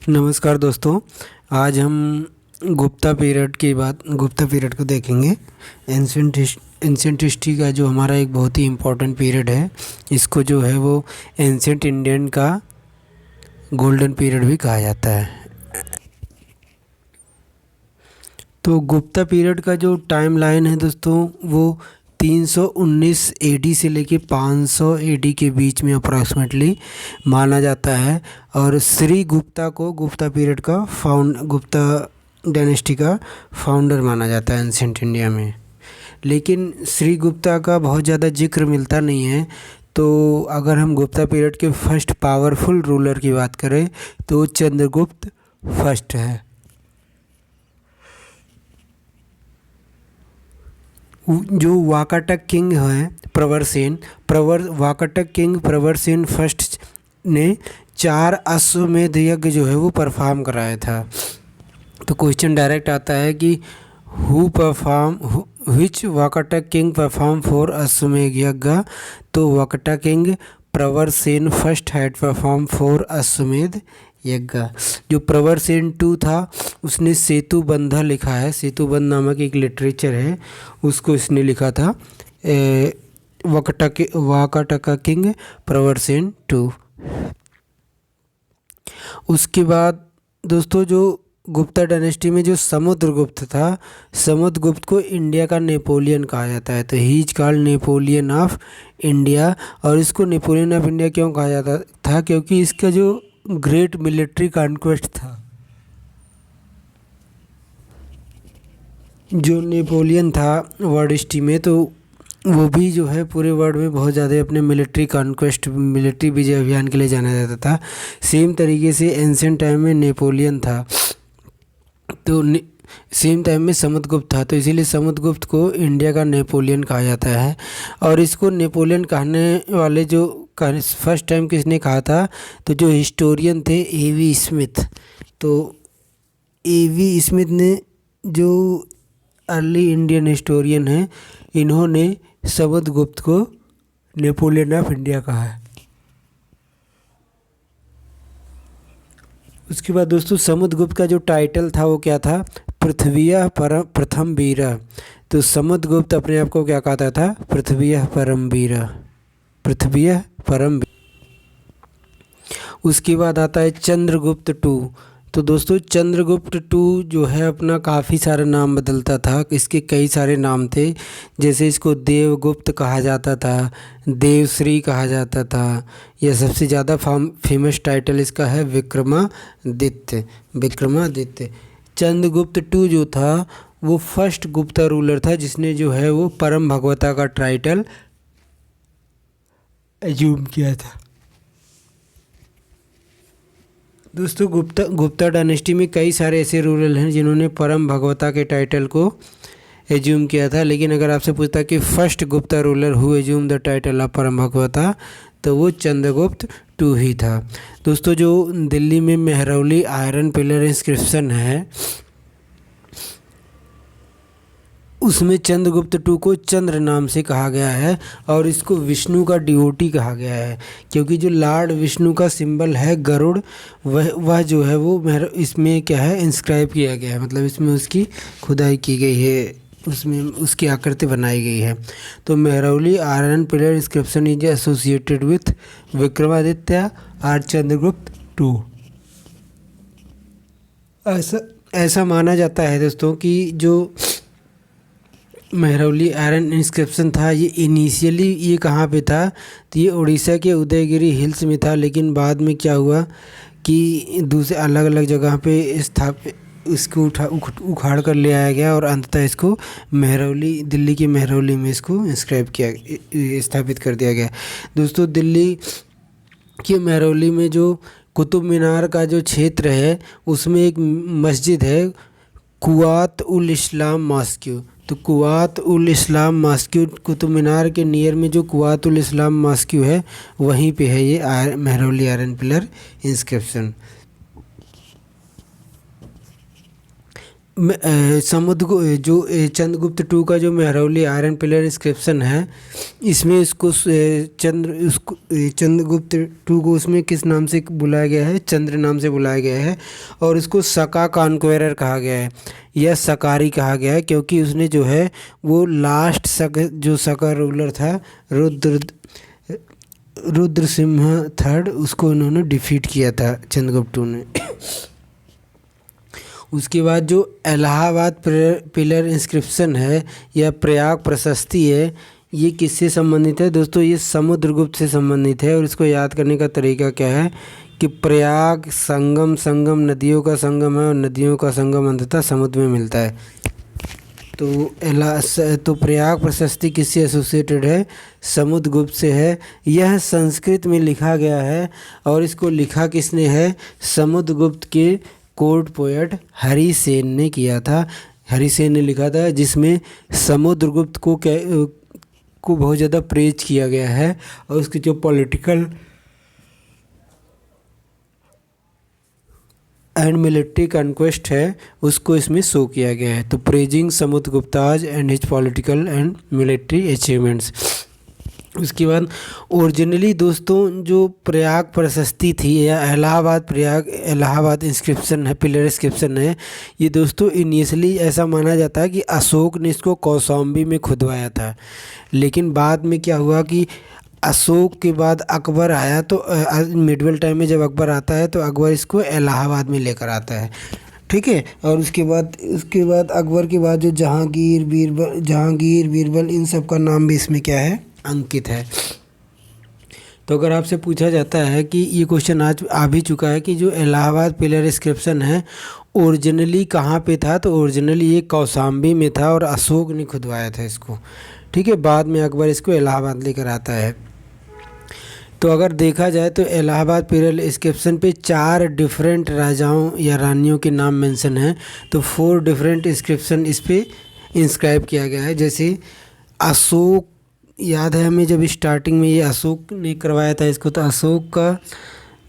नमस्कार दोस्तों। आज हम गुप्ता पीरियड को देखेंगे। एंशियंट हिस्ट्री का जो हमारा एक बहुत ही इम्पोर्टेंट पीरियड है, इसको जो है वो एंशियंट इंडियन का गोल्डन पीरियड भी कहा जाता है। तो गुप्ता पीरियड का जो टाइम लाइन है दोस्तों, वो 319 एडी से लेके 500 एडी के बीच में अप्रॉक्सीमेटली माना जाता है। और श्री गुप्ता को गुप्ता पीरियड का गुप्ता डायनेस्टी का फाउंडर माना जाता है एंशिएंट इंडिया में। लेकिन श्री गुप्ता का बहुत ज़्यादा जिक्र मिलता नहीं है। तो अगर हम गुप्ता पीरियड के फर्स्ट पावरफुल रूलर की बात करें तो चंद्रगुप्त फर्स्ट है। जो वाकाटक किंग है वाकाटक किंग प्रवरसेन फर्स्ट ने 4 अश्वमेध यज्ञ जो है वो परफॉर्म कराया था। तो क्वेश्चन डायरेक्ट आता है कि विच वाकाटक किंग परफॉर्म 4 अश्वमेध यज्ञ। तो Vakataka king Pravarasena first had perform 4 अश्वमेध यज्ञ। जो प्रवरसेन 2 था उसने सेतुबंधा लिखा है। सेतुबंध नामक एक लिटरेचर है, उसको इसने लिखा था। वाकाटका किंग प्रवरसेन 2। उसके बाद दोस्तों जो गुप्ता डायनेस्टी में जो समुद्रगुप्त था, समुद्रगुप्त को इंडिया का नेपोलियन कहा जाता है। तो he is called Napoleon of India. और इसको नेपोलियन ऑफ इंडिया क्यों कहा जाता था? क्योंकि इसका जो ग्रेट मिलिट्री कॉन्क्वेस्ट था। जो नेपोलियन था वर्ल्ड हिस्ट्री में, तो वो भी जो है पूरे वर्ल्ड में बहुत ज़्यादा अपने मिलिट्री कॉन्क्वेस्ट, मिलिट्री विजय अभियान के लिए जाना जाता था। सेम तरीके से एंशिएंट टाइम में नेपोलियन था, तो सेम टाइम में समुद्रगुप्त था। तो इसीलिए समुद्रगुप्त को इंडिया का नेपोलियन कहा जाता है। और इसको नेपोलियन कहने वाले जो फर्स्ट टाइम किसने कहा था? तो जो हिस्टोरियन थे एवी स्मिथ। तो एवी स्मिथ ने, जो अर्ली इंडियन हिस्टोरियन हैं, इन्होंने समुद्रगुप्त को नेपोलियन ऑफ इंडिया कहा है। उसके बाद दोस्तों समुद्रगुप्त का जो टाइटल था वो क्या था? पृथ्वीय प्रथम वीर। तो समुद्रगुप्त अपने आप को क्या कहता था? पृथ्वीय परम वीर, पृथ्वीय परम। उसके बाद आता है चंद्रगुप्त 2। तो दोस्तों चंद्रगुप्त 2 जो है अपना काफ़ी सारे नाम बदलता था। इसके कई सारे नाम थे, जैसे इसको देवगुप्त कहा जाता था, देवश्री कहा जाता था, यह सबसे ज़्यादा फेमस टाइटल इसका है विक्रमादित्य। विक्रमादित्य। चंद्रगुप्त 2 जो था वो फर्स्ट गुप्ता रूलर था जिसने जो है वो परम भगवता का टाइटल एज्यूम किया था। दोस्तों गुप्ता डायनेस्टी में कई सारे ऐसे रूलर हैं जिन्होंने परम भगवता के टाइटल को एज्यूम किया था। लेकिन अगर आपसे पूछता कि first Gupta ruler who assume the title of परम भगवता, तो वो चंद्रगुप्त 2 ही था। दोस्तों जो दिल्ली में मेहरौली आयरन पिलर इंस्क्रिप्शन है, उसमें चंद्रगुप्त 2 को चंद्र नाम से कहा गया है। और इसको विष्णु का डिवोटी कहा गया है, क्योंकि जो लॉर्ड विष्णु का सिंबल है गरुड़, वह जो है वो इसमें क्या है, इंस्क्राइब किया गया है। मतलब इसमें उसकी खुदाई की गई है, उसमें उसकी आकृति बनाई गई है। तो Mehrauli iron pillar inscription is associated with Vikramaditya और चंद्रगुप्त 2। ऐसा माना जाता है दोस्तों कि जो मेहरौली आयरन इंस्क्रिप्शन था, ये इनिशियली ये कहाँ पे था? तो ये उड़ीसा के उदयगिरी हिल्स में था। लेकिन बाद में क्या हुआ कि दूसरे अलग अलग जगह पे इसको उखाड़ कर ले आया गया और अंततः इसको दिल्ली के मेहरौली में इसको स्थापित कर दिया गया। दोस्तों दिल्ली के मेहरौली में जो कुतुब मीनार का जो क्षेत्र है, उसमें एक मस्जिद है, कुआत उल इस्लाम मॉस्क्यू। तो कुआत उल इस्लाम मॉस्क्यू, कुतुब मीनार के नियर में जो कुआत उल इस्लाम मॉस्क्यू है, वहीं पे है ये Mehrauli iron pillar inscription. Chandragupta two का जो मेहरौली आयरन पिलर इंस्क्रिप्शन है, इसमें इसको चंद्रगुप्त टू को उसमें किस नाम से बुलाया गया है? चंद्र नाम से बुलाया गया है। और इसको सका कॉन्क्वेरर कहा गया है या सकारी कहा गया है, क्योंकि उसने जो है वो लास्ट जो सका रूलर था रुद्र सिंह थर्ड, उसको उन्होंने डिफीट किया था चंद्रगुप्त टू ने। उसके बाद जो इलाहाबाद पिलर इंस्क्रिप्शन है या प्रयाग प्रशस्ति है, ये किससे संबंधित है दोस्तों? ये समुद्रगुप्त से संबंधित है। और इसको याद करने का तरीका क्या है कि प्रयाग संगम नदियों का संगम है, और नदियों का संगम अंततः समुद्र में मिलता है। तो प्रयाग प्रशस्ति किससे एसोसिएटेड है? समुद्रगुप्त से है। यह संस्कृत में लिखा गया है, और इसको लिखा किसने है? समुद्रगुप्त के कोर्ट पोएट हरिसेन ने किया था। हरिसेन ने लिखा था, जिसमें समुद्रगुप्त को बहुत ज़्यादा प्रेज किया गया है, और उसकी जो पॉलिटिकल एंड मिलिट्री कॉन्क्वेस्ट है उसको इसमें शो किया गया है। तो praising Samudragupta's and his political and military achievements. उसके बाद ओरिजिनली दोस्तों जो प्रयाग प्रशस्ति थी या इलाहाबाद इंस्क्रिप्शन है, पिलर इंस्क्रिप्शन है, ये दोस्तों इनिशियली ऐसा माना जाता है कि अशोक ने इसको कौशाम्बी में खुदवाया था। लेकिन बाद में क्या हुआ कि अशोक के बाद अकबर आया, तो मिडवल टाइम में जब अकबर आता है तो अकबर इसको इलाहाबाद में लेकर आता है। ठीक है। और उसके बाद अकबर के बाद जो जहांगीर बीरबल इन सब का नाम भी इसमें क्या है? अंकित है। तो अगर आपसे पूछा जाता है कि ये क्वेश्चन आज आ भी चुका है कि जो इलाहाबाद पिलर इंस्क्रिप्शन है ओरिजिनली कहाँ पे था, तो ओरिजिनली ये कौशाम्बी में था और अशोक ने खुदवाया था इसको। ठीक है। बाद में अकबर इसको इलाहाबाद लेकर आता है। तो अगर देखा जाए तो इलाहाबाद पिलर इंस्क्रिप्शन पे 4 डिफरेंट राजाओं या रानियों के नाम मेंशन हैं। तो 4 डिफरेंट इंस्क्रिप्शन इस पे इंस्क्राइब किया गया है। जैसे अशोक, याद है हमें जब स्टार्टिंग में ये अशोक ने करवाया था इसको, तो अशोक का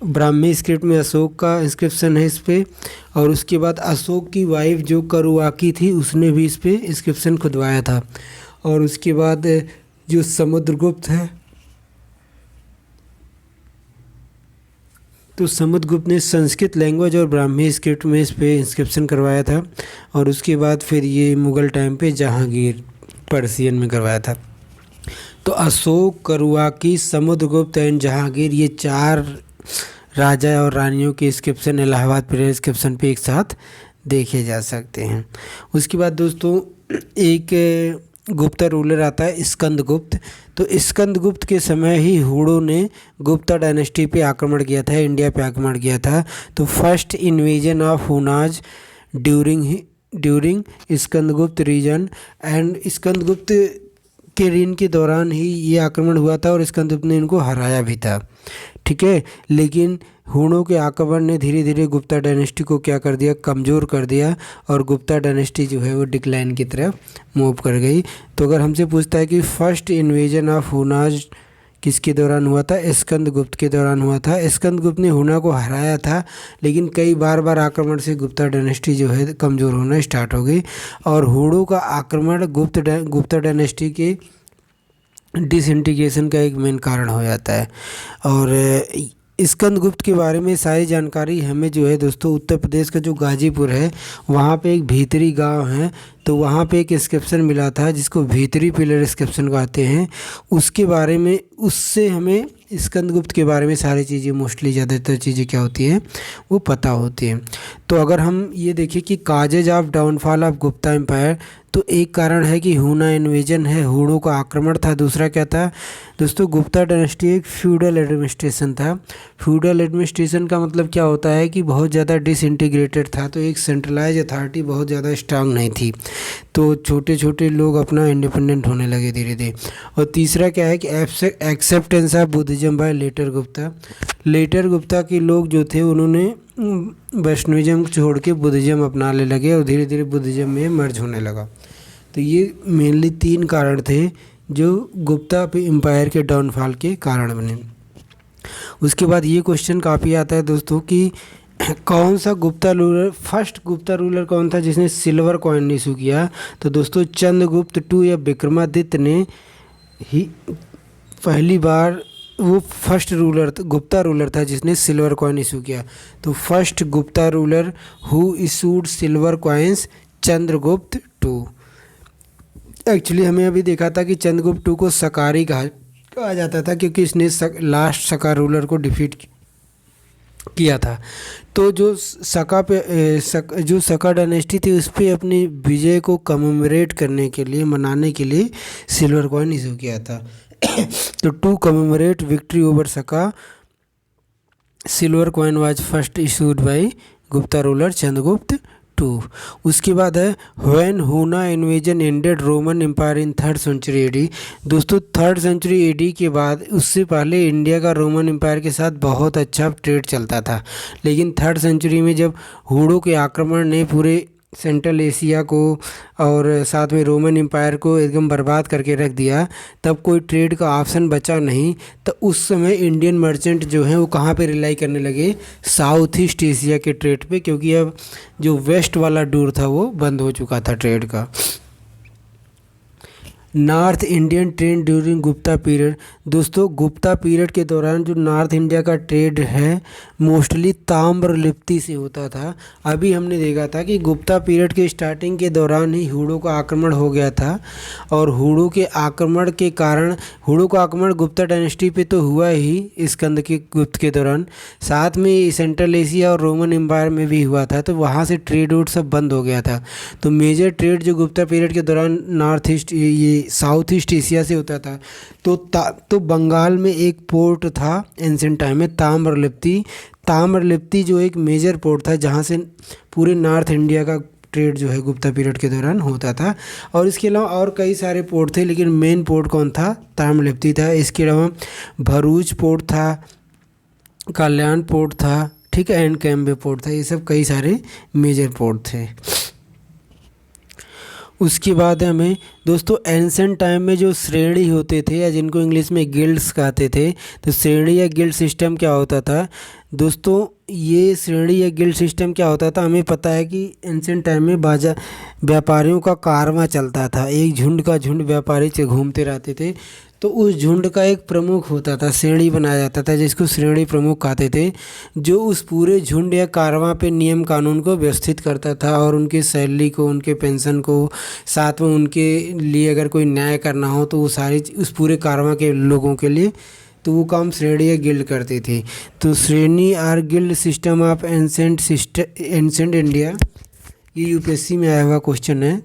ब्राह्मी स्क्रिप्ट में अशोक का इंस्क्रिप्शन है इस पे। और उसके बाद अशोक की वाइफ जो करुआकी थी उसने भी इस पे इंस्क्रिप्शन खुदवाया था। और उसके बाद जो समुद्रगुप्त है, तो समुद्रगुप्त ने संस्कृत लैंग्वेज और ब्राह्मी स्क्रिप्ट में इस पे इंस्क्रिप्शन करवाया था। और उसके बाद फिर ये मुग़ल टाइम पे जहांगीर पर्सियन में करवाया था। तो अशोक, करुआकी, समुद्रगुप्त एंड जहांगीर, ये 4 राजा और रानियों के इंस्क्रिप्शन इलाहाबाद पिलर इंस्क्रिप्शन पे एक साथ देखे जा सकते हैं। उसके बाद दोस्तों एक गुप्ता रूलर आता है स्कंदगुप्त। तो स्कंदगुप्त के समय ही हुडों ने गुप्ता डायनेस्टी पे आक्रमण किया था, इंडिया पे आक्रमण किया था। तो first invasion of Hunas during Skandagupta region and Skandagupta के रीन के दौरान ही ये आक्रमण हुआ था, और स्कंदगुप्त ने इनको हराया भी था। ठीक है। लेकिन हुणों के आक्रमण ने धीरे धीरे गुप्ता डायनेस्टी को क्या कर दिया? कमज़ोर कर दिया, और गुप्ता डायनेस्टी जो है वो डिक्लाइन की तरफ मूव कर गई। तो अगर हमसे पूछता है कि फर्स्ट इन्वेजन ऑफ हुनाज किसके दौरान हुआ था? स्कंदगुप्त के दौरान हुआ था। स्कंदगुप्त ने हुना को हराया था, लेकिन कई बार आक्रमण से गुप्ता डायनेस्टी जो है कमज़ोर होना स्टार्ट हो गई, और हुणों का आक्रमण गुप्ता डायनेस्टी के डिसइंटीग्रेशन का एक मेन कारण हो जाता है। और स्कंदगुप्त के बारे में सारी जानकारी हमें जो है दोस्तों उत्तर प्रदेश का जो गाजीपुर है वहाँ पे एक भीतरी गांव है, तो वहाँ पे एक इंस्क्रिप्शन मिला था जिसको भीतरी पिलर इंस्क्रिप्शन कहते हैं। उसके बारे में, उससे हमें स्कंदगुप्त के बारे में सारी चीज़ें, मोस्टली ज़्यादातर चीज़ें क्या होती हैं वो पता होती हैं। तो अगर हम ये देखें कि causes of downfall of Gupta empire, तो एक कारण है कि हुना इन्वेजन है, हुणों का आक्रमण था। दूसरा क्या था दोस्तों? गुप्ता डायनेस्टी एक फ्यूडल एडमिनिस्ट्रेशन था। फ्यूडल एडमिनिस्ट्रेशन का मतलब क्या होता है कि बहुत ज़्यादा डिसइंटीग्रेटेड था, तो एक सेंट्रलाइज अथॉरिटी बहुत ज़्यादा स्ट्रांग नहीं थी, तो छोटे छोटे लोग अपना इंडिपेंडेंट होने लगे धीरे धीरे। और तीसरा क्या है कि acceptance of Buddhism by later Gupta के लोग जो थे उन्होंने वैष्णविज्म छोड़ के बुद्धिज्म अपनाने लगे, और धीरे धीरे बुद्धिज्म में मर्ज होने लगा। तो ये मेनली 3 कारण थे जो गुप्ता एम्पायर के डाउनफॉल के कारण बने। उसके बाद ये क्वेश्चन काफ़ी आता है दोस्तों कि कौन सा Gupta ruler, first Gupta ruler कौन था जिसने सिल्वर कॉइन इशू किया? तो दोस्तों चंद्रगुप्त टू या विक्रमादित्य ने ही पहली बार, वो फर्स्ट रूलर गुप्ता रूलर था जिसने सिल्वर कॉइन इशू किया। तो first Gupta ruler who issued silver coins, Chandragupta two. Actually हमें अभी देखा था कि चंद्रगुप्त टू को सकारी कहा जाता था क्योंकि इसने लास्ट सका रूलर को डिफीट किया था। तो जो सका पे जो सका डायनेस्टी थी उस पर अपनी विजय को कमेमोरेट करने के लिए, मनाने के लिए सिल्वर कॉइन इशू किया था। तो to commemorate victory over Saka, silver coin was first issued by Gupta ruler Chandragupta two. उसके बाद है when Huna invasion ended Roman empire in 3rd century AD. दोस्तों 3rd सेंचुरी एडी के बाद, उससे पहले इंडिया का रोमन एम्पायर के साथ बहुत अच्छा ट्रेड चलता था, लेकिन 3rd सेंचुरी में जब हुडों के आक्रमण ने पूरे सेंट्रल एशिया को और साथ में रोमन एम्पायर को एकदम बर्बाद करके रख दिया, तब कोई ट्रेड का ऑप्शन बचा नहीं। तो उस समय इंडियन मर्चेंट जो हैं वो कहाँ पे रिलाई करने लगे? साउथ ईस्ट एशिया के ट्रेड पे, क्योंकि अब जो वेस्ट वाला डोर था वो बंद हो चुका था ट्रेड का। North Indian trade during Gupta period. दोस्तों गुप्ता पीरियड के दौरान जो नॉर्थ इंडिया का ट्रेड है मोस्टली ताम्रलिप्ति से होता था। अभी हमने देखा था कि गुप्ता पीरियड के स्टार्टिंग के दौरान ही हुडों का आक्रमण हो गया था, और हुडों के आक्रमण के कारण, हुडों का आक्रमण गुप्ता डायनेस्टी पे तो हुआ ही स्कंद के गुप्त के दौरान, साथ में सेंट्रल एशिया और रोमन एम्पायर में भी हुआ था, तो वहाँ से ट्रेड रूट सब बंद हो गया था। तो मेजर ट्रेड जो गुप्ता पीरियड के दौरान नॉर्थ ईस्ट, ये साउथ ईस्ट एशिया से होता था। तो बंगाल में एक पोर्ट था एंशिएंट टाइम में, ताम्रलिप्ति। ताम्रलिप्ति जो एक मेजर पोर्ट था जहाँ से पूरे नॉर्थ इंडिया का ट्रेड जो है गुप्ता पीरियड के दौरान होता था। और इसके अलावा और कई सारे पोर्ट थे, लेकिन मेन पोर्ट कौन था? ताम्रलिप्ति था। इसके अलावा भरूच पोर्ट था, कल्याण पोर्ट था, ठीक है, एंड कैम्बे पोर्ट था। ये सब कई सारे मेजर पोर्ट थे। उसके बाद हमें दोस्तों एंशिएंट टाइम में जो श्रेणी होते थे, या जिनको इंग्लिश में गिल्ड्स कहते थे, तो श्रेणी या गिल्ड सिस्टम क्या होता था? दोस्तों ये श्रेणी या गिल्ड सिस्टम क्या होता था? हमें पता है कि एंशिएंट टाइम में बाजार व्यापारियों का कारवां चलता था, एक झुंड का झुंड व्यापारी से घूमते रहते थे। तो उस झुंड का एक प्रमुख होता था, श्रेणी बनाया जाता था जिसको श्रेणी प्रमुख कहते थे, जो उस पूरे झुंड या कारवां पे नियम कानून को व्यवस्थित करता था और उनकी सैलरी को, उनके पेंशन को, साथ में उनके लिए अगर कोई न्याय करना हो तो वो सारी उस पूरे कारवां के लोगों के लिए, तो वो काम श्रेणी या गिल्ड करते थे। तो श्रेणी और guild system of ancient India, ये यूपीएससी में आया हुआ क्वेश्चन है,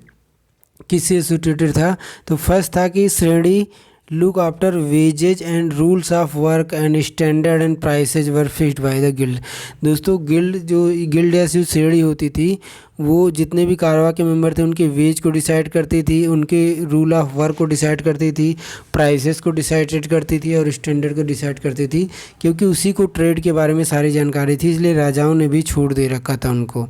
किससे एसोसिएटेड था? तो फर्स्ट था कि श्रेणी look after wages and rules of work and standard and prices were fixed by the guild. दोस्तों गिल्ड या श्रेणी होती थी, वो जितने भी कारवा के मेंबर थे उनके वेज को डिसाइड करती थी, उनके रूल ऑफ वर्क को डिसाइड करती थी, प्राइसेस को डिसाइड करती थी और स्टैंडर्ड को डिसाइड करती थी, क्योंकि उसी को ट्रेड के बारे में सारी जानकारी थी, इसलिए राजाओं ने भी छूट दे रखा था उनको।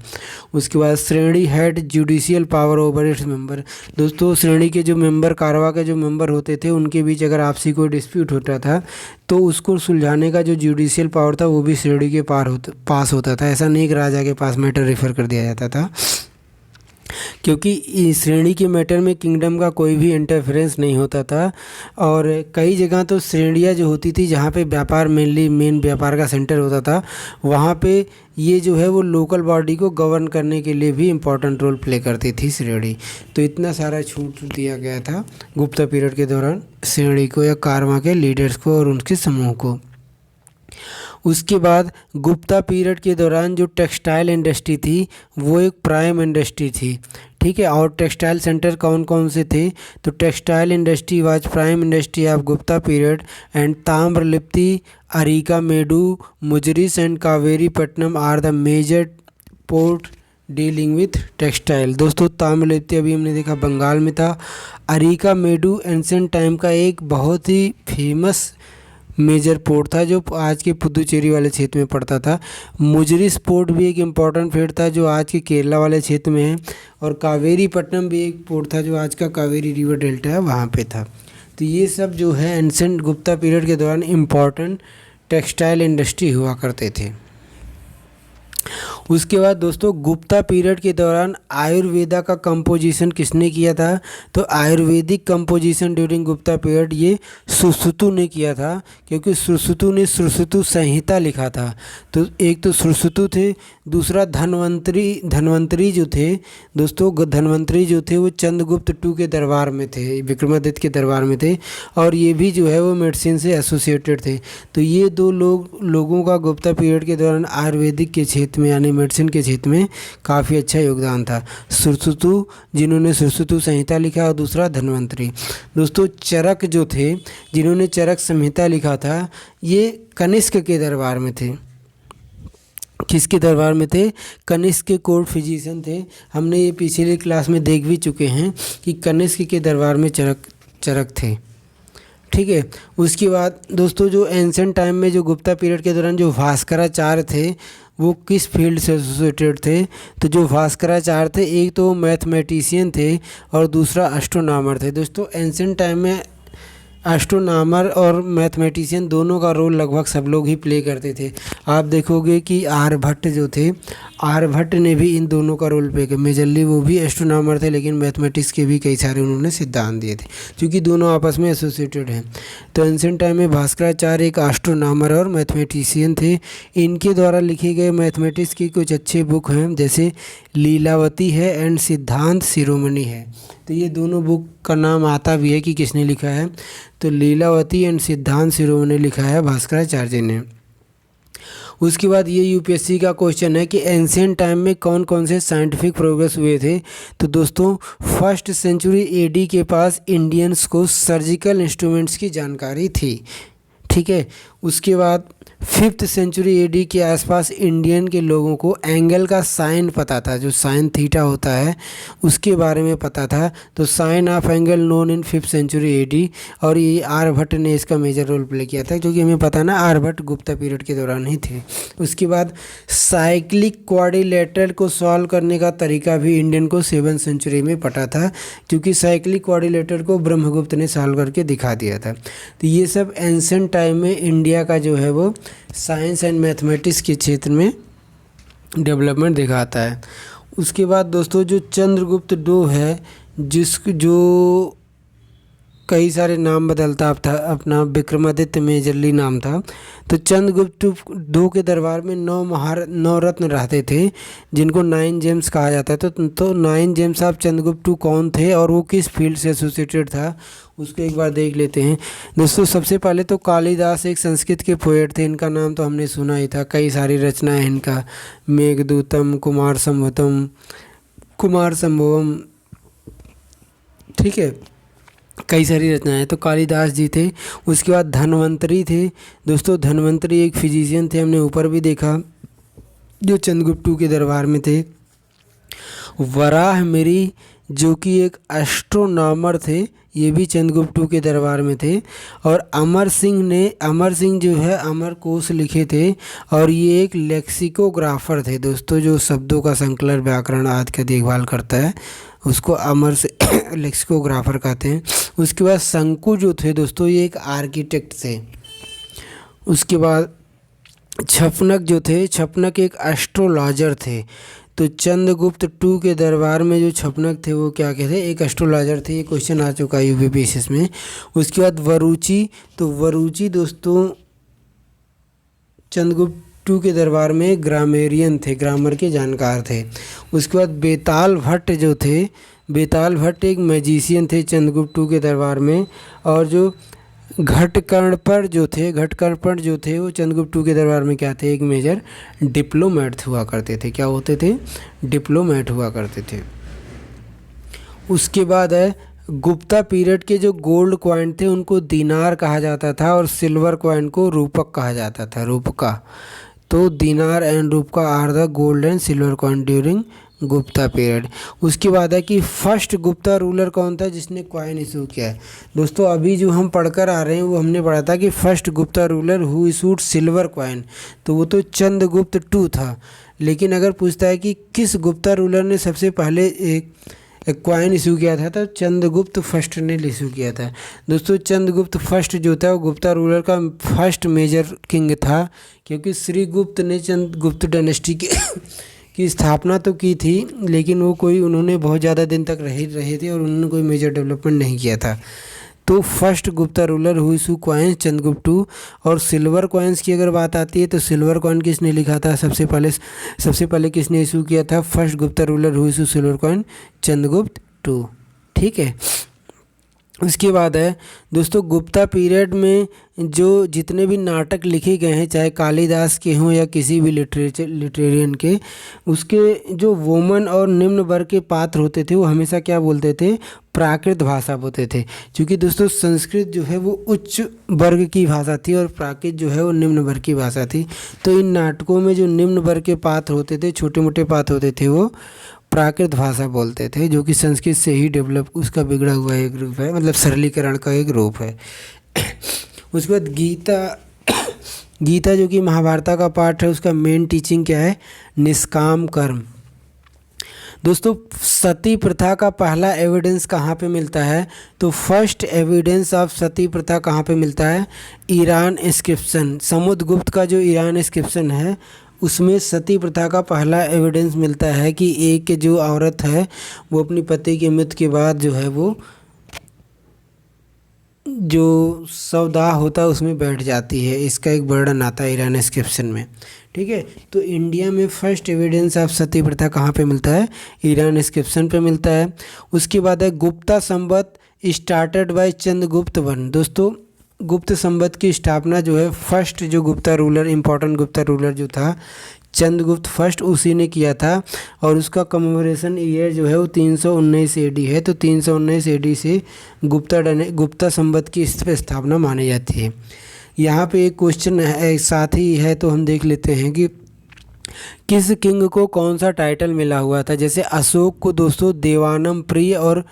उसके बाद श्रेणी had judicial power over its member. दोस्तों श्रेणी के जो मेंबर, कारवा के जो मेंबर होते थे, उनके बीच अगर आपसी कोई डिस्प्यूट होता था तो उसको सुलझाने का जो जुडिशियल पावर था वो भी श्रेणी के पास होता था। ऐसा नहीं कि राजा के पास मैटर रेफर कर दिया जाता था, क्योंकि इस श्रेणी के मैटर में किंगडम का कोई भी इंटरफेरेंस नहीं होता था। और कई जगह तो श्रेणियाँ जो होती थी जहाँ पे व्यापार मेन व्यापार का सेंटर होता था, वहाँ पे ये जो है वो लोकल बॉडी को गवर्न करने के लिए भी इम्पोर्टेंट रोल प्ले करती थी श्रेणी। तो इतना सारा छूट दिया गया था गुप्ता पीरियड के दौरान श्रेणी को या कारवां के लीडर्स को और उनके समूह को। उसके बाद गुप्ता पीरियड के दौरान जो टेक्सटाइल इंडस्ट्री थी वो एक प्राइम इंडस्ट्री थी, ठीक है। और टेक्सटाइल सेंटर कौन कौन से थे? तो textile industry was prime industry of Gupta period and Tamralipti, Arikamedu, Muziris and Kaveripattinam are the major port dealing with textile. दोस्तों ताम्रलिप्ति अभी हमने देखा बंगाल में था। अरिकामेडु एंशिएंट टाइम का एक बहुत ही फेमस मेजर पोर्ट था जो आज के पुदुचेरी वाले क्षेत्र में पड़ता था। मुजरिस पोर्ट भी एक इम्पॉर्टेंट पोर्ट था जो आज के केरला वाले क्षेत्र में है। और कावेरीपट्टनम भी एक पोर्ट था जो आज का कावेरी रिवर डेल्टा है वहाँ पे था। तो ये सब जो है एंशिएंट गुप्ता पीरियड के दौरान इम्पॉर्टेंट टेक्सटाइल इंडस्ट्री हुआ करते थे। उसके बाद दोस्तों गुप्ता पीरियड के दौरान आयुर्वेदा का कंपोजिशन किसने किया था? तो Ayurvedic composition during Gupta period ये सुश्रुतु ने किया था, क्योंकि सुश्रुतु ने सुश्रुतु संहिता लिखा था। तो एक तो सुश्रुतु थे, दूसरा धन्वंतरी जो थे दोस्तों, धन्वंतरी जो थे वो चंद्रगुप्त टू के दरबार में थे, विक्रमादित्य के दरबार में थे, और ये भी जो है वो मेडिसिन से एसोसिएटेड थे। तो ये दो लोगों का गुप्ता पीरियड के दौरान आयुर्वेदिक के क्षेत्र में यानी मेडिसिन के क्षेत्र में काफ़ी अच्छा योगदान था। सुश्रुतु, जिन्होंने सुश्रुतु संहिता लिखा, और दूसरा धन्वंतरी। दोस्तों चरक जो थे, जिन्होंने चरक संहिता लिखा था, ये कनिष्क के दरबार में थे। किसके दरबार में थे? कनिष्क के कोर्ट फिजिशियन थे। हमने ये पिछली क्लास में देख भी चुके हैं कि कनिष्क के दरबार में चरक थे। ठीक है। उसके बाद दोस्तों जो एंशिएंट टाइम में जो गुप्ता पीरियड के दौरान जो भास्कराचार्य थे वो किस फील्ड से एसोसिएटेड थे? तो जो भास्कराचार्य थे, एक तो मैथमेटिशियन थे और दूसरा एस्ट्रोनॉमर थे। दोस्तों एंशिएंट टाइम में एस्ट्रोनॉमर और मैथमेटिशियन दोनों का रोल लगभग सब लोग ही प्ले करते थे। आप देखोगे कि आर्यभट्ट जो थे, आर्यभट्ट ने भी इन दोनों का रोल प्ले किया। मेजरली वो भी एस्ट्रोनॉमर थे, लेकिन मैथमेटिक्स के भी कई सारे उन्होंने सिद्धांत दिए थे, क्योंकि दोनों आपस में एसोसिएटेड हैं। तो एंशिएंट टाइम में भास्कराचार्य एक एस्ट्रोनॉमर और मैथमेटिशियन थे। इनके द्वारा लिखे गए मैथमेटिक्स की कुछ अच्छे बुक हैं, जैसे लीलावती है एंड सिद्धांत शिरोमणि है। तो ये दोनों बुक का नाम आता भी है कि किसने लिखा है, तो लीलावती एंड सिद्धांत शिरोमणि लिखा है भास्कराचार्य ने। उसके बाद ये यूपीएससी का क्वेश्चन है कि एंशिएंट टाइम में कौन कौन से साइंटिफिक प्रोग्रेस हुए थे? तो दोस्तों फर्स्ट सेंचुरी एडी के पास इंडियंस को सर्जिकल इंस्ट्रूमेंट्स की जानकारी थी। ठीक है। उसके बाद 5th सेंचुरी एडी के आसपास इंडियन के लोगों को एंगल का साइन पता था, जो साइन थीटा होता है उसके बारे में पता था। तो sine of angle known in 5th century AD, और ये आर्यभट्ट ने इसका मेजर रोल प्ले किया था, क्योंकि हमें पता ना आर्यभट्ट गुप्ता पीरियड के दौरान ही थे। उसके बाद साइक्लिक क्वाड्रिलेटरल को सॉल्व करने का तरीका भी इंडियन को 7th सेंचुरी में पता था, क्योंकि साइक्लिक क्वाड्रिलेटरल को ब्रह्मगुप्त ने सॉल्व करके दिखा दिया था। तो ये सब एंशिएंट टाइम में इंडिया का जो है वो साइंस एंड मैथमेटिक्स के क्षेत्र में डेवलपमेंट दिखाता है। उसके बाद दोस्तों जो चंद्रगुप्त डो है, जो कई सारे नाम बदलता था, अपना विक्रमादित्य मेजरली नाम था। तो चंद्रगुप्त डो के दरबार में 9 रत्न रहते थे, जिनको 9 जेम्स कहा जाता है। तो 9 जेम्स ऑफ चंद्रगुप्त टू कौन थे और वो किस फील्ड से एसोसिएटेड था, उसको एक बार देख लेते हैं। दोस्तों सबसे पहले तो कालिदास एक संस्कृत के पोएट थे, इनका नाम तो हमने सुना ही था, कई सारी रचनाएं हैं इनका, मेघदूतम, कुमार संभवम, ठीक है, कई सारी रचनाएं। तो कालिदास जी थे। उसके बाद धन्वंतरी थे। दोस्तों धन्वंतरी एक फिजिशियन थे, हमने ऊपर भी देखा, जो चंद्रगुप्त टू के दरबार में थे। वराहमिरी जो कि एक एस्ट्रोनॉमर थे, ये भी चंद्रगुप्त टू के दरबार में थे। और अमर सिंह जो है अमरकोश लिखे थे, और ये एक लेक्सिकोग्राफर थे दोस्तों, जो शब्दों का संकलन, व्याकरण आदि का देखभाल करता है, उसको अमर से लेक्सिकोग्राफर कहते हैं। उसके बाद शंकु जो थे दोस्तों, ये एक आर्किटेक्ट थे। उसके बाद छपनक जो थे, छपनक एक एस्ट्रोलॉजर थे। तो चंद्रगुप्त टू के दरबार में जो छपनक थे वो क्या कहते हैं, एक एस्ट्रोलॉजर थे। ये क्वेश्चन आ चुका है यूपी बेसिस में। उसके बाद वरुचि, तो वरुचि दोस्तों चंद्रगुप्त टू के दरबार में ग्रामेरियन थे, ग्रामर के जानकार थे। उसके बाद बेताल भट्ट जो थे, बेताल भट्ट एक मैजिशियन थे चंद्रगुप्त टू के दरबार में। और जो घटकर्णपर जो थे वो चंद्रगुप्त टू के दरबार में क्या थे, एक मेजर डिप्लोमेट हुआ करते थे। क्या होते थे? डिप्लोमेट हुआ करते थे। उसके बाद है गुप्ता पीरियड के जो गोल्ड कॉइन थे उनको दीनार कहा जाता था, और सिल्वर कॉइन को रूपक कहा जाता था, रूपका। तो dinar and rupaka are the gold and silver coin during Gupta period. उसके बाद है कि फर्स्ट गुप्ता रूलर कौन था जिसने कॉइन इशू किया है। दोस्तों अभी जो हम पढ़कर आ रहे हैं वो हमने पढ़ा था कि first Gupta ruler who issued silver coin, तो वो तो चंद्रगुप्त टू था। लेकिन अगर पूछता है कि किस गुप्ता रूलर ने सबसे पहले एक कॉइन इशू किया था, तो चंद्रगुप्त फर्स्ट ने इशू किया था। दोस्तों चंद्रगुप्त फर्स्ट जो था वो गुप्ता रूलर का फर्स्ट मेजर किंग था, क्योंकि श्रीगुप्त ने चंद्रगुप्त डायनेस्टी के की स्थापना तो की थी, लेकिन वो कोई उन्होंने बहुत ज़्यादा दिन तक रहे थे और उन्होंने कोई मेजर डेवलपमेंट नहीं किया था। तो first Gupta ruler who issue coins Chandragupta two. और सिल्वर कॉइन्स की अगर बात आती है तो सिल्वर कॉइन किसने लिखा था सबसे पहले किसने इशू किया था? First Gupta ruler who issue silver coin Chandragupta two. ठीक है। उसके बाद है दोस्तों गुप्ता पीरियड में जो जितने भी नाटक लिखे गए हैं, चाहे कालिदास के हों या किसी भी लिटरेरियन के, उसके जो वोमन और निम्न वर्ग के पात्र होते थे वो हमेशा क्या बोलते थे? प्राकृत भाषा बोलते थे। क्योंकि दोस्तों संस्कृत जो है वो उच्च वर्ग की भाषा थी और प्राकृत जो है वो निम्न वर्ग की भाषा थी। तो इन नाटकों में जो निम्न वर्ग के पात्र होते थे, छोटे मोटे पात्र होते थे, वो प्राकृत भाषा बोलते थे, जो कि संस्कृत से ही डेवलप उसका बिगड़ा हुआ एक रूप है, मतलब सरलीकरण का एक रूप है। उसके बाद गीता जो कि महाभारत का पार्ट है, उसका मेन टीचिंग क्या है? निष्काम कर्म। दोस्तों सती प्रथा का पहला एविडेंस कहाँ पे मिलता है? तो फर्स्ट एविडेंस ऑफ सती प्रथा कहाँ पे मिलता है? Iran inscription. समुद्रगुप्त का जो ईरान इंस्क्रिप्शन है उसमें सती प्रथा का पहला एविडेंस मिलता है कि एक जो औरत है वो अपनी पति की मृत्यु के बाद जो है वो जो शवदाह होता है उसमें बैठ जाती है। इसका एक वर्णन आता है ईरान इंस्क्रिप्शन में। ठीक है। तो इंडिया में फर्स्ट एविडेंस ऑफ सती प्रथा कहाँ पे मिलता है? ईरान इंस्क्रिप्शन पे मिलता है। उसके बाद है गुप्ता संवत स्टार्टेड बाय चंद्रगुप्त वन। दोस्तों गुप्त संवत की स्थापना जो है फर्स्ट जो Gupta ruler, important Gupta ruler जो था चंद्रगुप्त फर्स्ट, उसी ने किया था। और उसका कमेमोरेशन ईयर जो है वो 319 AD है। तो 319 AD से गुप्ता संवत की स्थापना मानी जाती है। यहाँ पे एक क्वेश्चन है साथ ही है, तो हम देख लेते हैं कि किस किंग को कौन सा टाइटल मिला हुआ था। जैसे अशोक को दोस्तों देवानम प्रिय और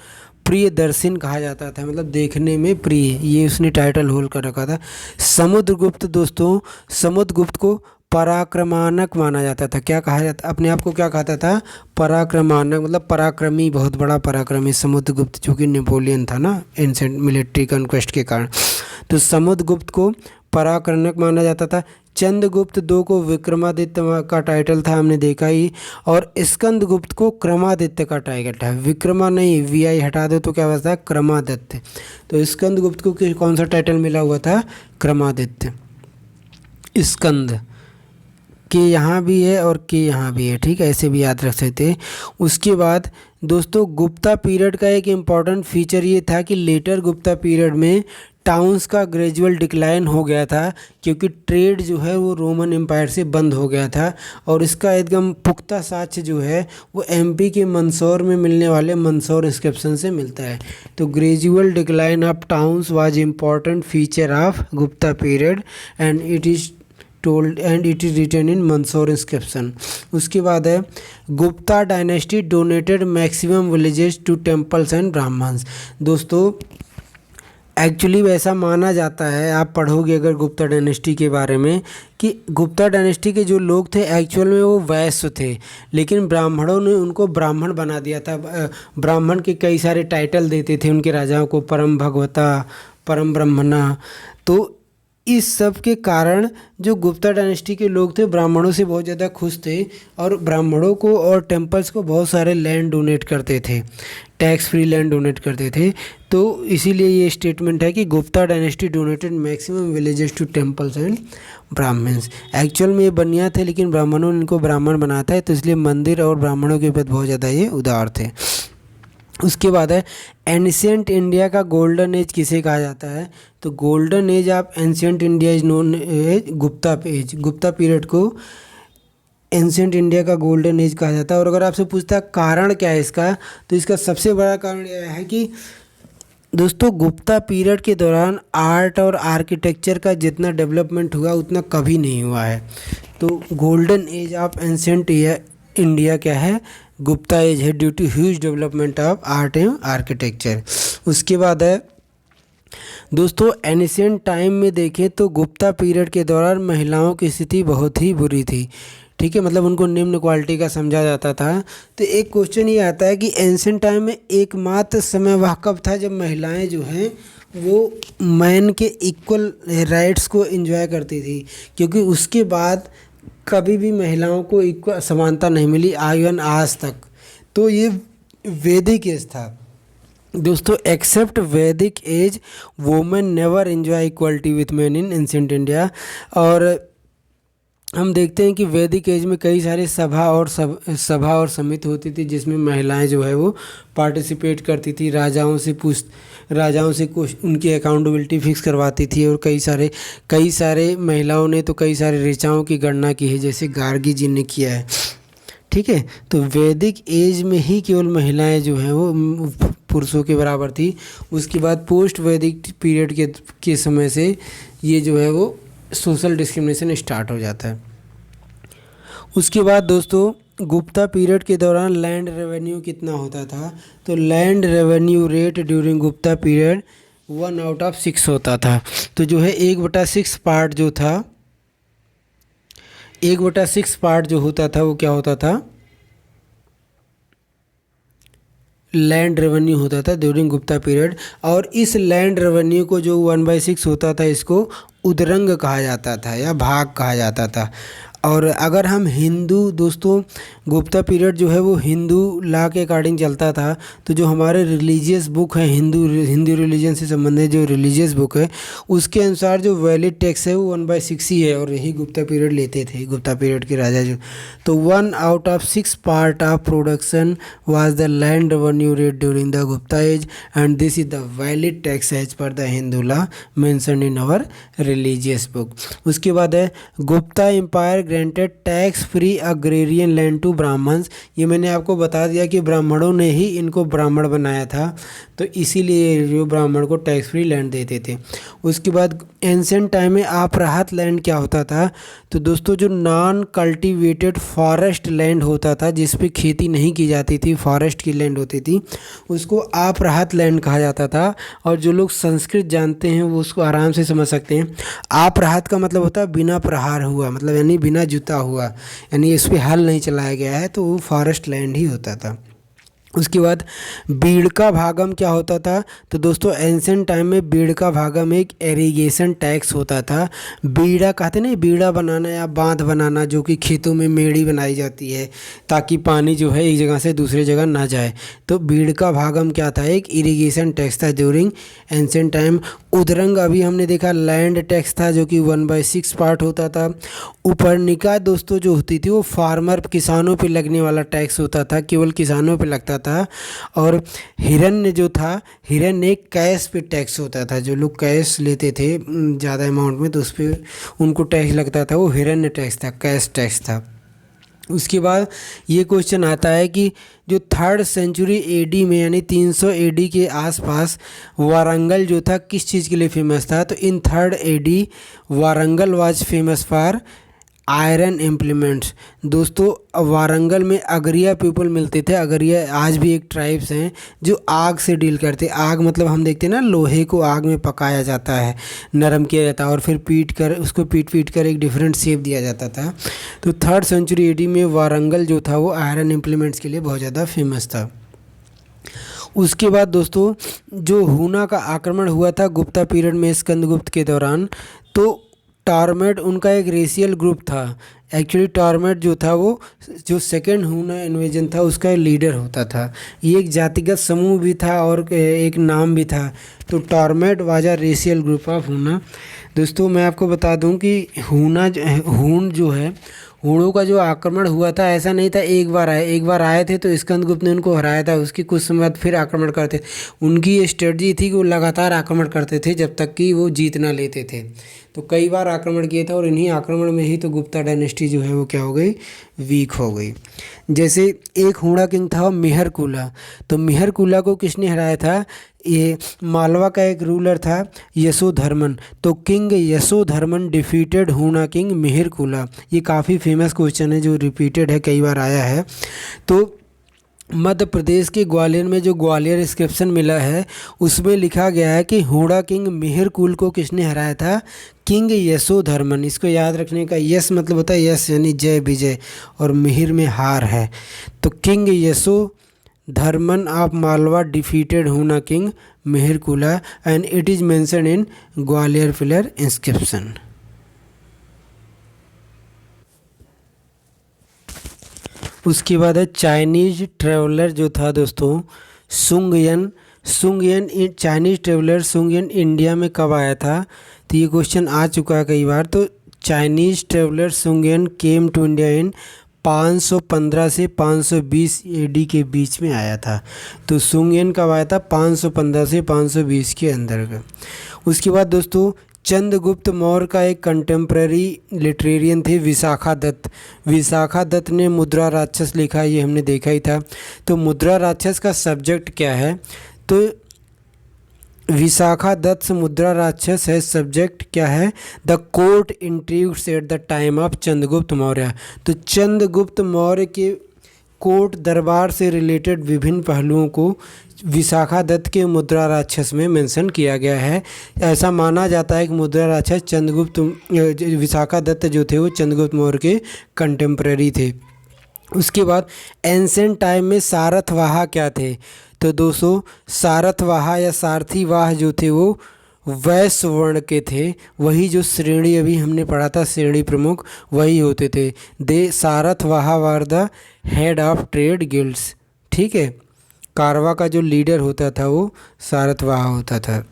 प्रियदर्शन कहा जाता था, मतलब देखने में प्रिय, ये उसने टाइटल होल्ड कर रखा था। समुद्रगुप्त दोस्तों, समुद्रगुप्त को पराक्रमानक माना जाता था। क्या कहा जाता, अपने आप को क्या कहता था? पराक्रमानक, मतलब पराक्रमी, बहुत बड़ा पराक्रमी समुद्रगुप्त, जो कि नेपोलियन था ना एंशिएंट मिलिट्री कॉन्क्वेस्ट के कारण। तो समुद्रगुप्त को पराक्रमक माना जाता था। चंद्रगुप्त दो को विक्रमादित्य का टाइटल था, हमने देखा ही। और स्कंदगुप्त को क्रमादित्य का टाइटल था। विक्रमा नहीं, वीआई हटा दो तो क्या बचता है? क्रमादित्य। तो स्कंदगुप्त को कौन सा टाइटल मिला हुआ था? क्रमादित्य। स्कंद के यहाँ भी है और के यहाँ भी है, ठीक है, ऐसे भी याद रख सकते हैं। उसके बाद दोस्तों गुप्ता पीरियड का एक इम्पॉर्टेंट फीचर ये था कि लेटर गुप्ता पीरियड में टाउन्स का ग्रेजुअल डिक्लाइन हो गया था, क्योंकि ट्रेड जो है वो रोमन एम्पायर से बंद हो गया था। और इसका एकदम पुख्ता साक्ष्य जो है वो एमपी के मंदसौर में मिलने वाले मंदसौर इंस्क्रिप्शन से मिलता है। तो gradual decline of towns was important feature of Gupta period and it is written in Mandsaur inscription. उसके बाद है Gupta dynasty donated maximum villages to temples and Brahmans. दोस्तों एक्चुअली वैसा माना जाता है, आप पढ़ोगे अगर गुप्ता डायनेस्टी के बारे में, कि गुप्ता डायनेस्टी के जो लोग थे एक्चुअल में वो वैश्य थे, लेकिन ब्राह्मणों ने उनको ब्राह्मण बना दिया था। ब्राह्मण के कई सारे टाइटल देते थे उनके राजाओं को, परम भगवता, परम ब्रह्मणा। तो इस सब के कारण जो गुप्ता डायनेस्टी के लोग थे ब्राह्मणों से बहुत ज़्यादा खुश थे और ब्राह्मणों को और टेम्पल्स को बहुत सारे लैंड डोनेट करते थे, टैक्स फ्री लैंड डोनेट करते थे। तो इसीलिए ये स्टेटमेंट है कि Gupta dynasty donated maximum villages to temples and Brahmans. Actual में ये बनिया थे, लेकिन ब्राह्मणों ने इनको ब्राह्मण बनाता है, तो इसलिए मंदिर और ब्राह्मणों के प्रति बहुत ज़्यादा ये उदार थे। उसके बाद है एंशिएंट इंडिया का गोल्डन एज किसे कहा जाता है? तो golden age of ancient India is known as Gupta age. Gupta period को एंशिएंट इंडिया का गोल्डन एज कहा जाता है। और अगर आपसे पूछता है कारण क्या है इसका, तो इसका सबसे बड़ा कारण यह है कि दोस्तों गुप्ता पीरियड के दौरान आर्ट और आर्किटेक्चर का जितना डेवलपमेंट हुआ उतना कभी नहीं हुआ है। तो golden age of ancient India क्या है? गुप्ता एज है, due to huge development of art and architecture. उसके बाद है दोस्तों एंशिएंट टाइम में देखें तो गुप्ता पीरियड के दौरान महिलाओं की स्थिति बहुत ही बुरी थी, ठीक है, मतलब उनको निम्न क्वालिटी का समझा जाता था। तो एक क्वेश्चन ये आता है कि एंशिएंट टाइम में एकमात्र समय वह कब था जब महिलाएं जो हैं वो मैन के इक्वल राइट्स को एंजॉय करती थी, क्योंकि उसके बाद कभी भी महिलाओं को इक्वल समानता नहीं मिली आयन आज तक। तो ये वैदिक एज था दोस्तों। Except Vedic age women never enjoy equality with man in ancient India. और हम देखते हैं कि वैदिक एज में कई सारे सभा और समिति होती थी जिसमें महिलाएं जो है वो पार्टिसिपेट करती थी, राजाओं से कुछ उनकी अकाउंटेबिलिटी फिक्स करवाती थी। और कई सारे महिलाओं ने तो कई सारे ऋचाओं की गणना की है, जैसे गार्गी जी ने किया है। ठीक है, तो वैदिक एज में ही केवल महिलाएं जो हैं वो पुरुषों के बराबर थी। उसके बाद पोस्ट वैदिक पीरियड के समय से ये जो है वो सोशल डिस्क्रिमिनेशन स्टार्ट हो जाता है। उसके बाद दोस्तों गुप्ता पीरियड के दौरान लैंड रेवेन्यू कितना होता था? तो land revenue rate during Gupta period 1/6 होता था। तो जो है 1/6 पार्ट जो था, 1/6 पार्ट जो होता था वो क्या होता था? लैंड रेवेन्यू होता था ड्यूरिंग गुप्ता पीरियड। और इस लैंड रेवेन्यू को जो 1/6 होता था इसको उदरंग कहा जाता था या भाग कहा जाता था। और अगर हम हिंदू दोस्तों, गुप्ता पीरियड जो है वो हिंदू लॉ के अकॉर्डिंग चलता था। तो जो हमारे रिलीजियस बुक है, हिंदू रिलीजन से संबंधित जो रिलीजियस बुक है, उसके अनुसार जो वैलिड टैक्स है वो 1/6 ही है। और यही गुप्ता पीरियड लेते थे गुप्ता पीरियड के राजा जो। तो 1/6 part of production was the land revenue rate during the Gupta age and this is the valid tax as per the Hindu law mentioned in our religious book. उसके बाद है Gupta empire granted tax free agrarian land to Brahmans. ये मैंने आपको बता दिया कि ब्राह्मणों ने ही इनको ब्राह्मण बनाया था, तो इसीलिए जो ब्राह्मण को टैक्स फ्री लैंड देते थे। उसके बाद एंशिएंट टाइम में अपराहत लैंड क्या होता था? तो दोस्तों जो नॉन कल्टीवेटेड फॉरेस्ट लैंड होता था, जिस पे खेती नहीं की जाती थी, फॉरेस्ट की लैंड होती थी, उसको अपराहत लैंड कहा जाता था। और जो लोग संस्कृत जानते हैं वो उसको आराम से समझ सकते हैं। अपराहत का मतलब होता है बिना प्रहार हुआ, मतलब यानी बिना जुता हुआ, यानी इस पर हल नहीं चलाया गया है, तो वो फॉरेस्ट लैंड ही होता था। उसके बाद बीड़का भागम क्या होता था? तो दोस्तों एंशिएंट टाइम में बीड़का भागम एक इरिगेशन टैक्स होता था। बीड़ा कहते नहीं, बीड़ा बनाना या बांध बनाना, जो कि खेतों में मेड़ी बनाई जाती है ताकि पानी जो है एक जगह से दूसरी जगह ना जाए। तो बीड़का भागम क्या था? एक इरिगेशन टैक्स था ड्यूरिंग एंशिएंट टाइम। उदरंग अभी हमने देखा लैंड टैक्स था जो कि 1/6 पार्ट होता था। उपरनिका दोस्तों जो होती थी वो फार्मर किसानों पे लगने वाला टैक्स होता था, केवल किसानों पे लगता था। और हिरण्य जो था, हिरण्य कैश पे टैक्स होता था, जो लोग कैश लेते थे ज़्यादा अमाउंट में तो उस पर उनको टैक्स लगता था, वो हिरण्य टैक्स था, कैश टैक्स था। उसके बाद ये क्वेश्चन आता है कि जो 3rd सेंचुरी एडी में यानी 300 एडी के आसपास वारंगल जो था किस चीज़ के लिए फेमस था? तो in 3rd AD Warangal was famous for iron implements. दोस्तों वारंगल में अगरिया पीपल मिलते थे। अगरिया आज भी एक ट्राइब्स हैं जो आग से डील करते। आग मतलब हम देखते हैं ना, लोहे को आग में पकाया जाता है, नरम किया जाता है और फिर उसको पीट कर एक डिफरेंट शेप दिया जाता था। तो 3rd सेंचुरी एडी में वारंगल जो था वो आयरन इम्प्लीमेंट्स के लिए बहुत ज़्यादा फेमस था। उसके बाद दोस्तों जो हुना का आक्रमण हुआ था गुप्ता पीरियड में स्कंदगुप्त के दौरान, तो टॉर्मेड उनका एक रेशियल ग्रुप था। एक्चुअली टॉर्मेड जो था वो जो सेकेंड हुना इन्वेजन था उसका लीडर होता था। ये एक जातिगत समूह भी था और एक नाम भी था। तो Toramana was a racial group of Huna. दोस्तों मैं आपको बता दूं कि हूण जो है, हूणों का जो आक्रमण हुआ था ऐसा नहीं था एक बार आए थे तो स्कंदगुप्त ने उनको हराया था, उसकी कुछ समय बाद फिर आक्रमण करते। उनकी ये स्ट्रेटजी थी कि वो लगातार आक्रमण करते थे जब तक कि वो जीत ना लेते थे। तो कई बार आक्रमण किए थे और इन्हीं आक्रमण में ही तो गुप्ता डायनेस्टी जो है वो क्या हो गई, वीक हो गई। जैसे एक हूणा किंग था मिहिरकुला। तो मिहिरकुला को किसने हराया था? ये मालवा का एक रूलर था यशोधर्मन। तो king Yashodharman defeated Huna king मिहिरकुला। ये काफ़ी फेमस क्वेश्चन है जो रिपीटेड है, कई बार आया है। तो मध्य प्रदेश के ग्वालियर में जो ग्वालियर इंस्क्रिप्शन मिला है उसमें लिखा गया है कि हूणा किंग मिहिरकुल को किसने हराया था? किंग यशोधर्मन। इसको याद रखने का, यश मतलब होता है यश यानी जय विजय और मिहिर में हार है। तो king Yashodharman of Malwa defeated Huna king Mihirakula and it is mentioned in Gwalior pillar inscription. उसके बाद है चाइनीज ट्रेवलर जो था दोस्तों Sung Yun Chinese traveller Sung Yun India में कब आया था? तो ये क्वेश्चन आ चुका है कई बार। तो Chinese traveller Sung Yun came to India in 515 से 520 एडी के बीच में आया था। तो सुंगयन कब आया था? 515 से 520 के अंदर का। उसके बाद दोस्तों चंद्रगुप्त मौर्य का एक कंटेम्प्रेरी लिटरेरियन थे विशाखा दत्त। विशाखा दत्त ने मुद्रा राक्षस लिखा, ये हमने देखा ही था। तो मुद्रा राक्षस का सब्जेक्ट क्या है? तो विशाखा दत्त से मुद्रा राक्षस है, सब्जेक्ट क्या है? The court intrigues at the time of Chandragupta Maurya. तो चंद्रगुप्त मौर्य के कोर्ट दरबार से रिलेटेड विभिन्न पहलुओं को विशाखा दत्त के मुद्रा राक्षस में मेंशन किया गया है। ऐसा माना जाता है कि मुद्रा राक्षस विशाखा दत्त जो थे वो चंद्रगुप्त मौर्य के कंटेम्प्रेरी थे। उसके बाद एंसेंट टाइम में सारथवाहा क्या थे? तो दोस्तों सारथवाहा या सारथीवाह जो थे वो वैश्य वर्ण के थे। वही जो श्रेणी अभी हमने पढ़ा था श्रेणी प्रमुख, वही होते थे। They sarthavaha were the head of trade guilds. ठीक है, कारवा का जो लीडर होता था वो सारथवाहा होता था।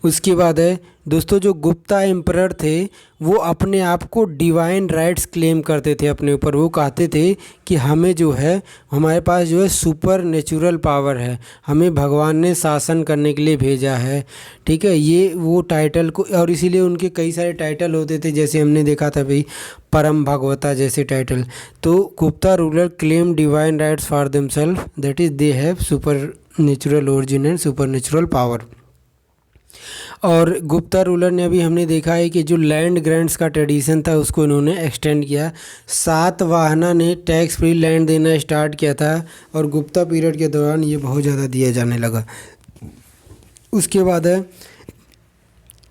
उसके बाद है दोस्तों जो गुप्ता एम्परर थे वो अपने आप को डिवाइन राइट्स क्लेम करते थे अपने ऊपर। वो कहते थे कि हमें जो है हमारे पास जो है सुपर नेचुरल पावर है, हमें भगवान ने शासन करने के लिए भेजा है। ठीक है, ये वो टाइटल को, और इसीलिए उनके कई सारे टाइटल होते थे, जैसे हमने देखा था भाई परम भगवता जैसे टाइटल। तो Gupta ruler claim divine rights for themselves, that is they have super natural origin and super natural power. और गुप्ता रूलर ने अभी हमने देखा है कि जो लैंड ग्रांट्स का ट्रेडिशन था उसको इन्होंने एक्सटेंड किया। सातवाहना ने टैक्स फ्री लैंड देना स्टार्ट किया था और गुप्ता पीरियड के दौरान ये बहुत ज़्यादा दिया जाने लगा। उसके बाद है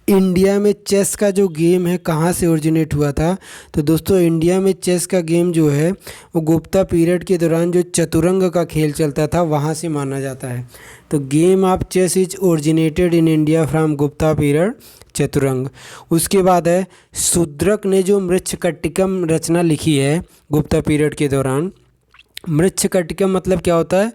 इंडिया में चेस का जो गेम है कहाँ से ओरिजिनेट हुआ था? तो दोस्तों इंडिया में चेस का गेम जो है वो गुप्ता पीरियड के दौरान जो चतुरंग का खेल चलता था वहाँ से माना जाता है। तो game of chess is originated in India from Gupta period Chaturanga. उसके बाद है शूद्रक ने जो मृच्छकटिकम रचना लिखी है गुप्ता पीरियड के दौरान। मृच्छकटिकम मतलब क्या होता है?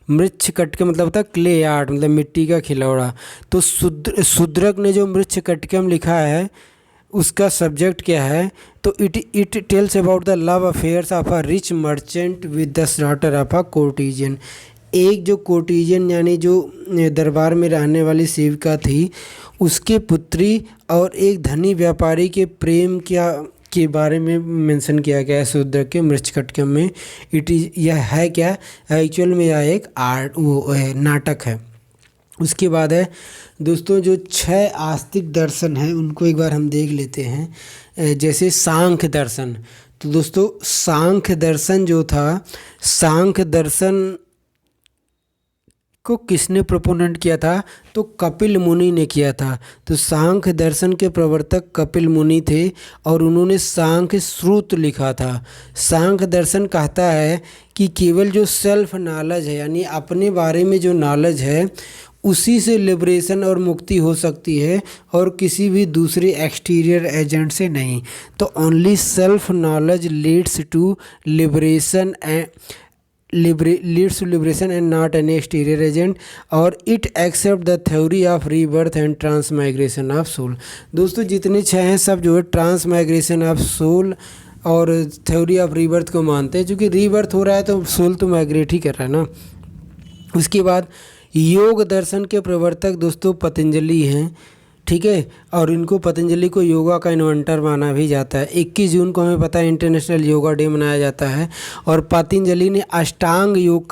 मृच्छकटिकम मतलब होता है क्ले आर्ट, मतलब मिट्टी का खिलौना। तो शूद्रक ने जो मृच्छकटिकम लिखा है उसका सब्जेक्ट क्या है? तो it tells about the love affairs of a rich merchant with the daughter of a courtesan. एक जो कोर्टिजन यानी जो दरबार में रहने वाली सेविका थी उसके पुत्री और एक धनी व्यापारी के प्रेम के बारे में मेंशन किया गया है शूद्रक के मृच्छकटिकम में। यह है क्या? एक्चुअल में यह एक नाटक है। उसके बाद है दोस्तों जो 6 आस्तिक दर्शन हैं उनको एक बार हम देख लेते हैं। जैसे सांख्य दर्शन। तो दोस्तों सांख्य दर्शन जो था, सांख्य दर्शन को किसने प्रोपोनेंट किया था? तो कपिल मुनि ने किया था। तो सांख्य दर्शन के प्रवर्तक कपिल मुनि थे और उन्होंने सांख्य श्रुत लिखा था। सांख्य दर्शन कहता है कि केवल जो सेल्फ नॉलेज है यानी अपने बारे में जो नॉलेज है उसी से लिबरेशन और मुक्ति हो सकती है और किसी भी दूसरे एक्सटीरियर एजेंट से नहीं। तो only self knowledge leads to liberation and not any exterior agent, और it accept the theory of rebirth and transmigration of soul। दोस्तों जितने 6 हैं सब जो है ट्रांसमाइग्रेशन ऑफ सोल और थ्योरी ऑफ रीबर्थ को मानते हैं। क्योंकि रीबर्थ हो रहा है तो सोल तो माइग्रेट ही कर रहा है ना। उसके बाद योग दर्शन के प्रवर्तक दोस्तों पतंजलि हैं। ठीक है, और इनको पतंजलि को योगा का इन्वेंटर माना भी जाता है। 21 जून को हमें पता है इंटरनेशनल योगा डे मनाया जाता है। और पतंजलि ने अष्टांग योग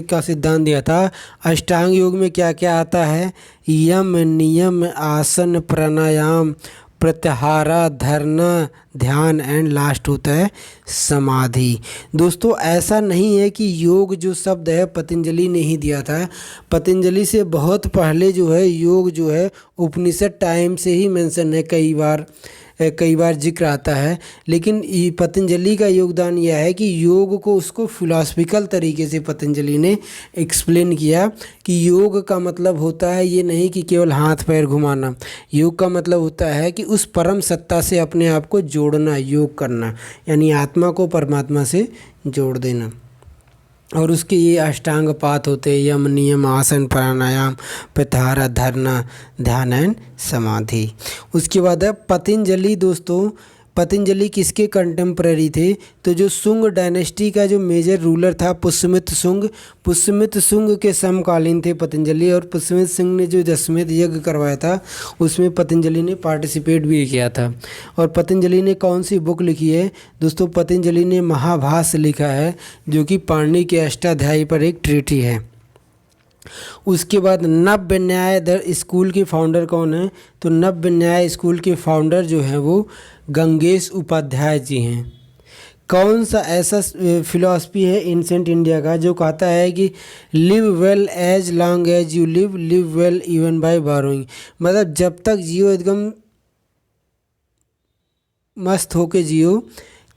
का सिद्धांत दिया था। अष्टांग योग में क्या क्या आता है? यम, नियम, आसन, प्राणायाम, प्रत्याहारा, धरना, ध्यान एंड लास्ट होता है समाधि। दोस्तों ऐसा नहीं है कि योग जो शब्द है पतंजलि ने ही दिया था। पतंजलि से बहुत पहले जो है योग जो है उपनिषद टाइम से ही मेंशन है कई बार। कई बार जिक्र आता है, लेकिन पतंजलि का योगदान यह है कि योग को उसको फिलॉसफिकल तरीके से पतंजलि ने एक्सप्लेन किया कि योग का मतलब होता है ये नहीं कि केवल हाथ पैर घुमाना। योग का मतलब होता है कि उस परम सत्ता से अपने आप को जोड़ना, योग करना, यानी आत्मा को परमात्मा से जोड़ देना। और उसके ये अष्टांग पात होते हैं, यम नियम आसन प्राणायाम प्रत्याहार धारणा ध्यान एंड समाधि। उसके बाद है पतंजलि। दोस्तों पतंजलि किसके कंटेम्प्रेरी थे? तो जो सुंग डायनेस्टी का जो मेजर रूलर था पुष्यमित सुंग के समकालीन थे पतंजलि। और पुष्यमित सिंह ने जो दशमेध यज्ञ करवाया था उसमें पतंजलि ने पार्टिसिपेट भी किया था। और पतंजलि ने कौन सी बुक लिखी है? दोस्तों पतंजलि ने महाभाष्य लिखा है, जो कि पाणिनि के अष्टाध्यायी पर एक ट्रीटी है। उसके बाद नव्य न्याय स्कूल के फाउंडर कौन है? तो नव्य न्याय स्कूल के फाउंडर जो हैं वो गंगेश उपाध्याय जी हैं। कौन सा ऐसा फिलॉसफी है एंशिएंट इंडिया का जो कहता है कि live well as long as you live well even by borrowing, मतलब जब तक जियो एकदम मस्त होके जियो,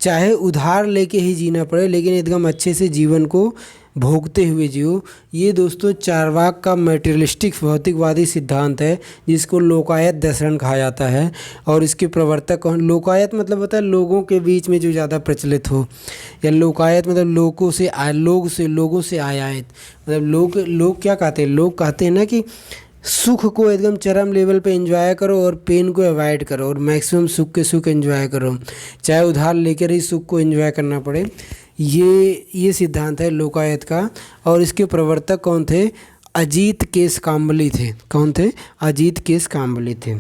चाहे उधार लेके ही जीना पड़े, लेकिन एकदम अच्छे से जीवन को भोगते हुए जियो। ये दोस्तों चारवाक का मटेरियलिस्टिक भौतिकवादी सिद्धांत है, जिसको लोकायत दर्शन कहा जाता है। और इसके प्रवर्तक कौन? लोकायत मतलब होता है लोगों के बीच में जो ज़्यादा प्रचलित हो, या लोकायत मतलब लोगों से आयात, मतलब लोग क्या कहते हैं? लोग कहते हैं ना कि सुख को एकदम चरम लेवल पे एंजॉय करो और पेन को अवॉइड करो, और मैक्सिमम सुख एंजॉय करो, चाहे उधार लेकर ही सुख को एंजॉय करना पड़े। ये सिद्धांत है लोकायत का। और इसके प्रवर्तक कौन थे? अजीत केस काम्बली थे। कौन थे? अजीत केस काम्बली थे।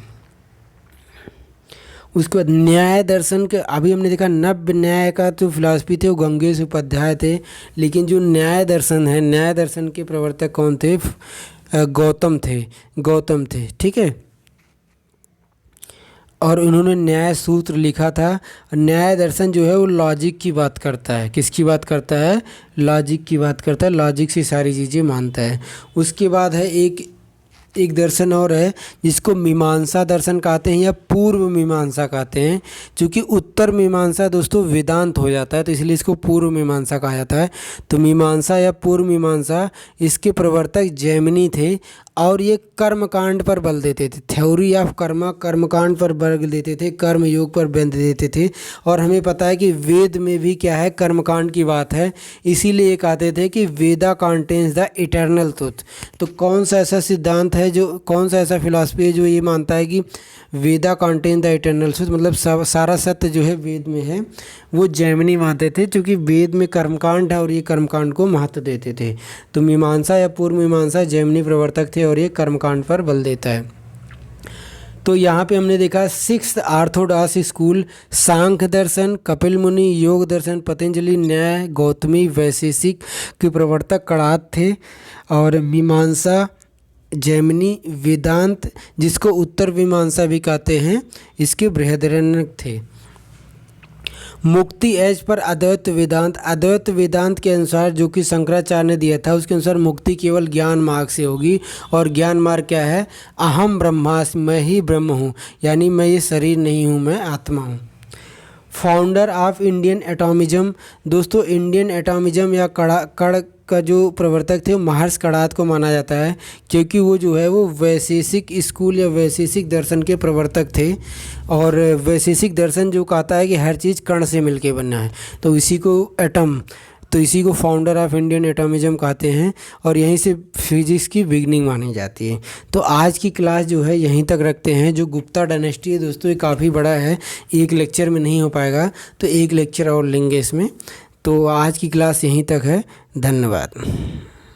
उसके बाद न्याय दर्शन के अभी हमने देखा नव्य न्याय का जो फिलॉसफी थे वो गंगेश उपाध्याय थे, लेकिन जो न्याय दर्शन है, न्याय दर्शन के प्रवर्तक कौन थे? गौतम थे। ठीक है। और उन्होंने न्याय सूत्र लिखा था। न्याय दर्शन जो है वो लॉजिक की बात करता है। किसकी बात करता है? लॉजिक की बात करता है, लॉजिक से सारी चीज़ें मानता है। उसके बाद है एक दर्शन और है जिसको मीमांसा दर्शन कहते हैं या पूर्व मीमांसा कहते हैं। क्योंकि उत्तर मीमांसा दोस्तों वेदांत हो जाता है, तो इसलिए इसको पूर्व मीमांसा कहा जाता है। तो मीमांसा या पूर्व मीमांसा, इसके प्रवर्तक जैमिनी थे। और ये कर्मकांड पर बल देते थे, थ्योरी ऑफ कर्मकांड पर बल देते थे, कर्म योग पर बल देते थे। और हमें पता है कि वेद में भी क्या है? कर्मकांड की बात है। इसीलिए ये कहते थे कि वेदा कंटेन्स द इटर्नल ट्रुथ। तो कौन सा ऐसा सिद्धांत है कौन सा ऐसा फिलॉसफी है जो ये मानता है कि वेदा कंटेन द इटर्नल ट्रुथ, मतलब सारा सत्य जो है वेद में है? वो जैमिनी मानते थे, क्योंकि वेद में कर्मकांड है और ये कर्मकांड को महत्व देते थे। तो मीमांसा या पूर्व मीमांसा जैमिनी प्रवर्तक थे और ये कर्मकांड पर बल देता है। तो यहाँ पे हमने देखा 6th ऑर्थोडॉक्स स्कूल, सांख्य दर्शन, कपिल मुनि, योग दर्शन, पतंजलि, न्याय, गौतमी, वैशेषिक के प्रवर्तक कणाद थे। और मीमांसा जैमिनी, वेदांत जिसको उत्तर मीमांसा भी कहते हैं, इसके बृहदारण्यक थे। मुक्ति एज पर अद्वैत वेदांत के अनुसार, जो कि शंकराचार्य ने दिया था, उसके अनुसार मुक्ति केवल ज्ञान मार्ग से होगी। और ज्ञान मार्ग क्या है? अहम ब्रह्मास्मि, मैं ही ब्रह्म हूँ, यानी मैं ये शरीर नहीं हूँ, मैं आत्मा हूँ। Founder of Indian atomism. दोस्तों इंडियन एटॉमिज्म या कण का जो प्रवर्तक थे वो महर्षि कणाद को माना जाता है, क्योंकि वो जो है वो वैशेषिक स्कूल या वैशेषिक दर्शन के प्रवर्तक थे। और वैशेषिक दर्शन जो कहता है कि हर चीज़ कण से मिलके बनना है, तो इसी को फाउंडर ऑफ इंडियन एटॉमिज्म कहते हैं। और यहीं से फिजिक्स की बिगनिंग मानी जाती है। तो आज की क्लास जो है यहीं तक रखते हैं। जो गुप्ता डायनेस्टी है दोस्तों, ये काफ़ी बड़ा है, एक लेक्चर में नहीं हो पाएगा, तो एक लेक्चर और लेंगे इसमें। तो आज की क्लास यहीं तक है। धन्यवाद।